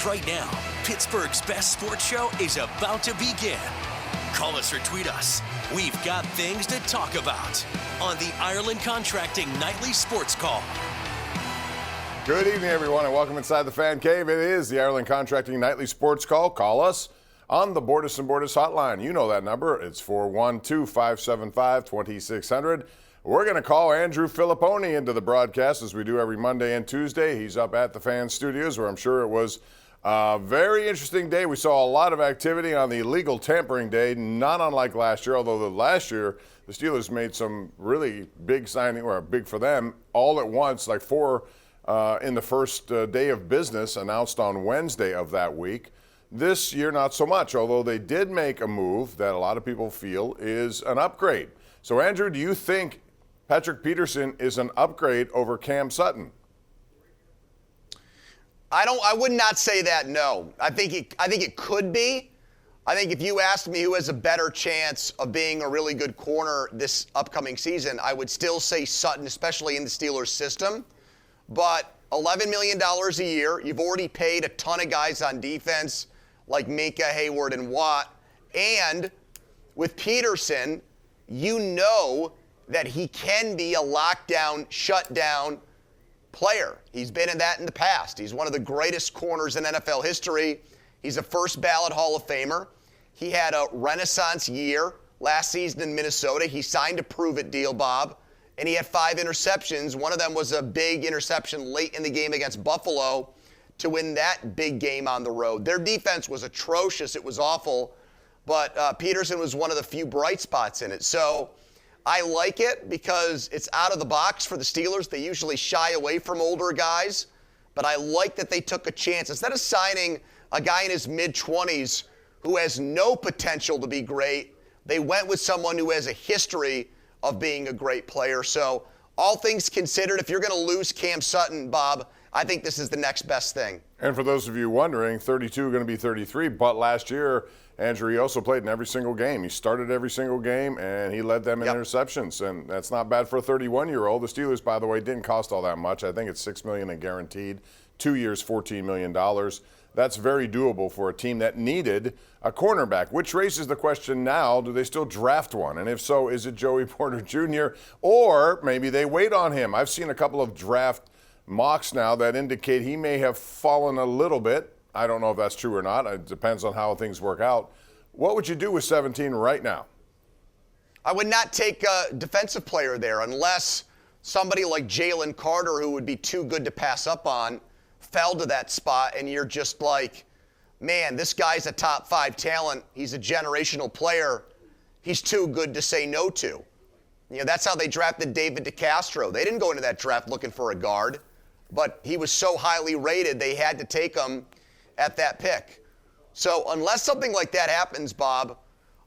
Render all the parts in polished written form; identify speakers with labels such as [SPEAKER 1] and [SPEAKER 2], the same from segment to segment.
[SPEAKER 1] Right now, Pittsburgh's best sports show is about to begin. Call us or tweet us. We've got things to talk about on the Ireland Contracting Nightly Sports Call.
[SPEAKER 2] Good evening, everyone, and welcome inside the Fan Cave. It is the Ireland Contracting Nightly Sports Call. Call us on the Bordas and Bordas hotline. You know that number. It's 412-575-2600. We're going to call Andrew Fillipponi into the broadcast as we do every Monday and Tuesday. He's up at the Fan Studios, where I'm sure it was a very interesting day. We saw a lot of activity on the illegal tampering day, not unlike last year, although last year the Steelers made some really big signing, or big for them, all at once, like four in the first day of business, announced on Wednesday of that week. This year, not so much, although they did make a move that a lot of people feel is an upgrade. So, Andrew, do you think Patrick Peterson is an upgrade over Cam Sutton?
[SPEAKER 3] I would not say that, no. I think it could be. I think if you asked me who has a better chance of being a really good corner this upcoming season, I would still say Sutton, especially in the Steelers system. But $11 million a year, you've already paid a ton of guys on defense like Minka, Hayward, and Watt. And with Peterson, you know that he can be a lockdown, shutdown player. He's been in that in the past. He's one of the greatest corners in NFL history. He's a first ballot Hall of Famer. He had a renaissance year last season in Minnesota. He signed a prove-it deal, Bob, and he had 5 interceptions. One of them was a big interception late in the game against Buffalo to win that big game on the road. Their defense was atrocious. It was awful, but Peterson was one of the few bright spots in it. So I like it because it's out of the box for the Steelers. They usually shy away from older guys, but I like that they took a chance. Instead of signing a guy in his mid-20s who has no potential to be great, they went with someone who has a history of being a great player. So all things considered, if you're going to lose Cam Sutton, Bob, I think this is the next best thing.
[SPEAKER 2] And for those of you wondering, 32 going to be 33, but last year, Andrew, he also played in every single game. He started every single game, and he led them in interceptions, and that's not bad for a 31-year-old. The Steelers, by the way, didn't cost all that much. I think it's $6 million in guaranteed, 2 years, $14 million. That's very doable for a team that needed a cornerback, which raises the question now, do they still draft one? And if so, is it Joey Porter Jr., or maybe they wait on him? I've seen a couple of draft mocks now that indicate he may have fallen a little bit. I don't know if that's true or not. It depends on how things work out. What would you do with 17 right now?
[SPEAKER 3] I would not take a defensive player there unless somebody like Jalen Carter, who would be too good to pass up on, fell to that spot and you're just like, man, this guy's a top 5 talent. He's a generational player. He's too good to say no to. You know, that's how they drafted David DeCastro. They didn't go into that draft looking for a guard, but he was so highly rated they had to take him at that pick. So unless something like that happens, Bob,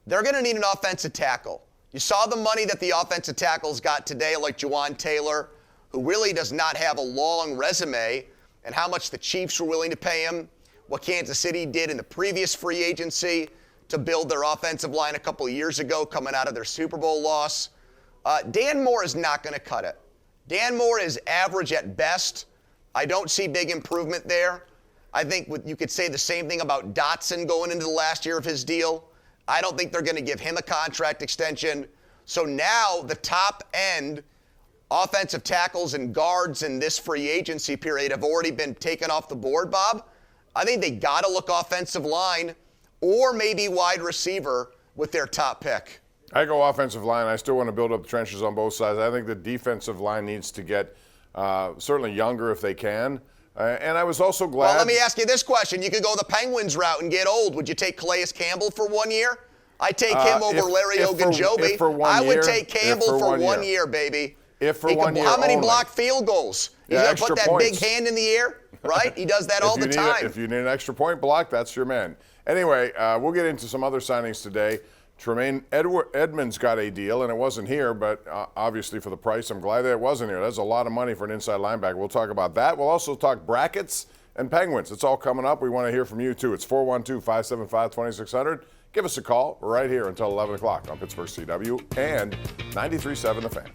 [SPEAKER 3] they're going to need an offensive tackle. You saw the money that the offensive tackles got today, like Juwan Taylor, who really does not have a long resume, and how much the Chiefs were willing to pay him, what Kansas City did in the previous free agency to build their offensive line a couple of years ago coming out of their Super Bowl loss. Dan Moore is not going to cut it. Dan Moore is average at best. I don't see big improvement there. I think you could say the same thing about Dotson going into the last year of his deal. I don't think they're going to give him a contract extension. So now the top end offensive tackles and guards in this free agency period have already been taken off the board, Bob. I think they got to look offensive line or maybe wide receiver with their top pick.
[SPEAKER 2] I go offensive line. I still want to build up the trenches on both sides. I think the defensive line needs to get certainly younger if they can. And I was also glad.
[SPEAKER 3] Well, let me ask you this question. You could go the Penguins route and get old. Would you take Calais Campbell for 1 year? I'd take him over Larry Ogunjobi. I would take Campbell for 1 year, baby.
[SPEAKER 2] If for 1 year
[SPEAKER 3] How many
[SPEAKER 2] only.
[SPEAKER 3] blocked field goals? He's
[SPEAKER 2] Yeah,
[SPEAKER 3] going to put that
[SPEAKER 2] points.
[SPEAKER 3] big hand in the air, right? He does that all the time.
[SPEAKER 2] If you need an extra point block, that's your man. Anyway, we'll get into some other signings today. Tremaine Edmonds got a deal, and it wasn't here, but obviously for the price, I'm glad that it wasn't here. That's a lot of money for an inside linebacker. We'll talk about that. We'll also talk brackets and Penguins. It's all coming up. We want to hear from you, too. It's 412-575-2600. Give us a call right here until 11 o'clock on Pittsburgh CW and 93.7 The Fan.